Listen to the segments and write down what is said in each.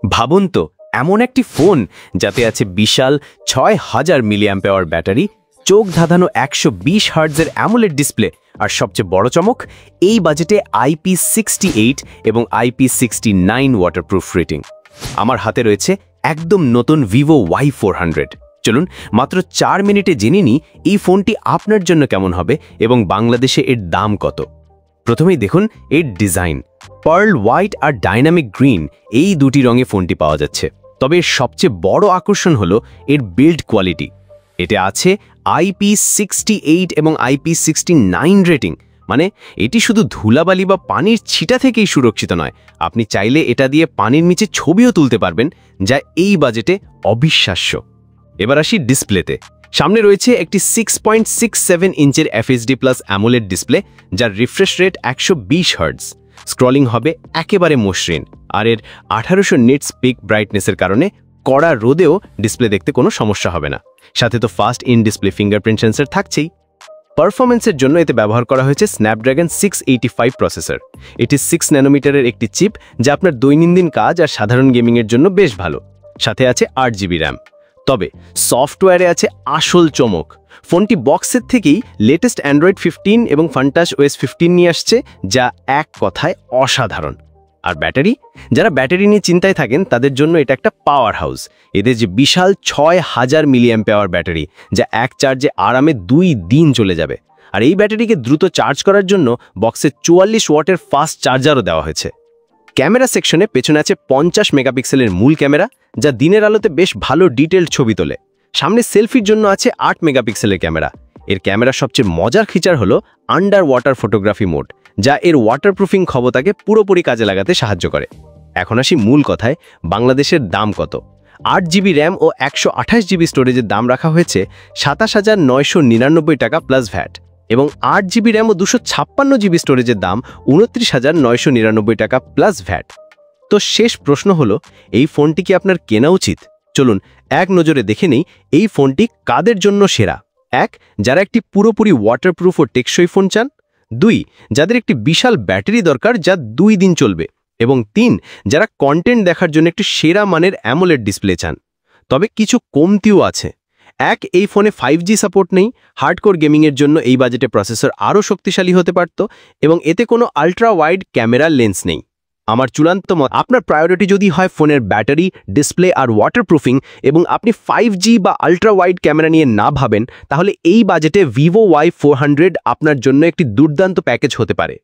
ভাবুন তো, এমন একটি ফোন যাতে আছে বিশাল ৬০০০ মিলিঅ্যাম্পেয়ার ব্যাটারি, চোখ ধাঁধানো ১২০ হার্টজের অ্যামোলেড ডিসপ্লে, আর সবচেয়ে বড় চমক, এই বাজেটে IP68 এবং IP69 ওয়াটারপ্রুফ রেটিং। আমার হাতে রয়েছে একদম নতুন ভিভো Y400। চলুন মাত্র ৪ মিনিটে জেনে নিই এই ফোনটি আপনার জন্য কেমন হবে এবং বাংলাদেশে এর দাম কত। প্রথমেই দেখুন এর ডিজাইন। পার্ল হোয়াইট আর ডাইনামিক গ্রিন, এই দুটি রঙে ফোনটি পাওয়া যাচ্ছে। তবে এর সবচেয়ে বড় আকর্ষণ হলো এর বিল্ড কোয়ালিটি। এতে আছে IP68 এবং IP69 রেটিং, মানে এটি শুধু ধুলাবালি বা পানির ছিটা থেকেই সুরক্ষিত নয়, আপনি চাইলে এটা দিয়ে পানির নিচে ছবিও তুলতে পারবেন, যা এই বাজেটে অবিশ্বাস্য। এবার আসি ডিসপ্লেতে। সামনে রয়েছে একটি 6.67 ইঞ্চের FHD+ অ্যামোলেড ডিসপ্লে, যার রিফ্রেশ রেট 120 হার্টজ। স্ক্রলিং হবে একেবারে মসৃণ, আর এর 1800 নিটস পিক ব্রাইটনেসের কারণে কড়া রোদেও ডিসপ্লে দেখতে কোনো সমস্যা হবে না। সাথে তো fast in display fingerprint sensor থাকছেই। পারফরমেন্সের জন্য এতে ব্যবহার করা হয়েছে স্ন্যাপড্রাগন 685 প্রসেসর। এটি 6 ন্যানোমিটারের একটি চিপ, যা আপনার দৈনন্দিন কাজ আর সাধারণ গেমিংয়ের জন্য বেশ ভালো। সাথে আছে 8GB র্যাম। তবে সফটওয়্যারে আছে আসল চমক। ফোনটি বক্সের থেকেই লেটেস্ট অ্যান্ড্রয়েড 15 এবং ফান্টাস OS 15 নিয়ে আসছে, যা এক কথায় অসাধারণ। আর ব্যাটারি, যারা ব্যাটারি নিয়ে চিন্তায় থাকেন তাদের জন্য এটা একটা পাওয়ার হাউস। এদের যে বিশাল ৬০০০ মিলিঅ্যাম্পেয়ার ব্যাটারি, যা এক চার্জে আরামে 2 দিন চলে যাবে। আর এই ব্যাটারিকে দ্রুত চার্জ করার জন্য বক্সে 44 ওয়াটের ফাস্ট চার্জারও দেওয়া হয়েছে। ক্যামেরা সেকশনে পেছনে আছে 50 মেগাপিক্সেলের মূল ক্যামেরা, যা দিনের আলোতে বেশ ভালো ডিটেলড ছবি তোলে। সামনে সেলফির জন্য আছে 8 মেগাপিক্সেলের ক্যামেরা। এর ক্যামেরার সবচেয়ে মজার ফিচার হলো আন্ডার ওয়াটার ফটোগ্রাফি মোড, যা এর ওয়াটারপ্রুফিং ক্ষমতাকে পুরোপুরি কাজে লাগাতে সাহায্য করে। এখন আসি মূল কথায়, বাংলাদেশের দাম কত। 8GB র্যাম ও 128GB স্টোরেজের দাম রাখা হয়েছে ২৭,৯৯৯ টাকা প্লাস ভ্যাট, এবং 8GB র্যাম ও 256GB স্টোরেজের দাম ২৯,৯৯৯ টাকা প্লাস ভ্যাট। তো শেষ প্রশ্ন হলো, এই ফোনটি কি আপনার কেনা উচিত? চলুন এক নজরে দেখে নেই এই ফোনটি কাদের জন্য সেরা। 1. যারা একটি পুরোপুরি ওয়াটারপ্রুফ ও টেকসই ফোন চান। 2. যাদের একটি বিশাল ব্যাটারি দরকার, যা 2 দিন চলবে। এবং 3. যারা কন্টেন্ট দেখার জন্য একটি সেরা মানের অ্যামোলেড ডিসপ্লে চান। তবে কিছু কমতিও আছে। 1. এই ফোনে 5G সাপোর্ট নেই। হার্ডকোর গেমিংয়ের জন্য এই বাজেটে প্রসেসর আরও শক্তিশালী হতে পারত, এবং এতে কোনো আল্ট্রা ওয়াইড ক্যামেরা লেন্স নেই। আমার চূড়ান্ত মত, আপনার প্রায়োরিটি যদি হয় ফোনের ব্যাটারি, ডিসপ্লে আর ওয়াটারপ্রুফিং, এবং আপনি 5G বা আল্ট্রা ওয়াইড ক্যামেরা নিয়ে না ভাবেন, তাহলে এই বাজেটে ভিভো Y400 আপনার জন্য একটি দুর্দান্ত প্যাকেজ হতে পারে।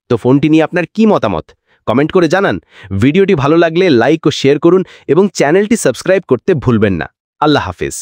তো ফোনটি নিয়ে আপনার কি মতামত কমেন্ট করে জানান। ভিডিওটি ভালো লাগলে লাইক ও শেয়ার করুন এবং চ্যানেলটি সাবস্ক্রাইব করতে ভুলবেন না। আল্লাহ হাফেজ।